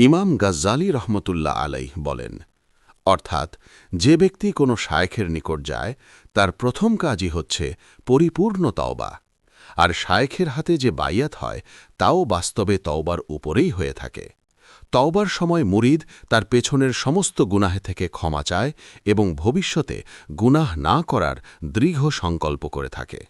ইমাম গাজ্জালী রহমতুল্লাহ আলাইহ বলেন, অর্থাৎ যে ব্যক্তি কোনো শায়খের নিকট যায় তার প্রথম কাজই হচ্ছে পরিপূর্ণ তওবা, আর শায়খের হাতে যে বাইয়াত হয় তাও বাস্তবে তওবার উপরেই হয়ে থাকে। তওবার সময় মুরিদ তার পেছনের সমস্ত গুনাহ থেকে ক্ষমা চায় এবং ভবিষ্যতে গুনাহ না করার দৃঢ় সংকল্প করে থাকে।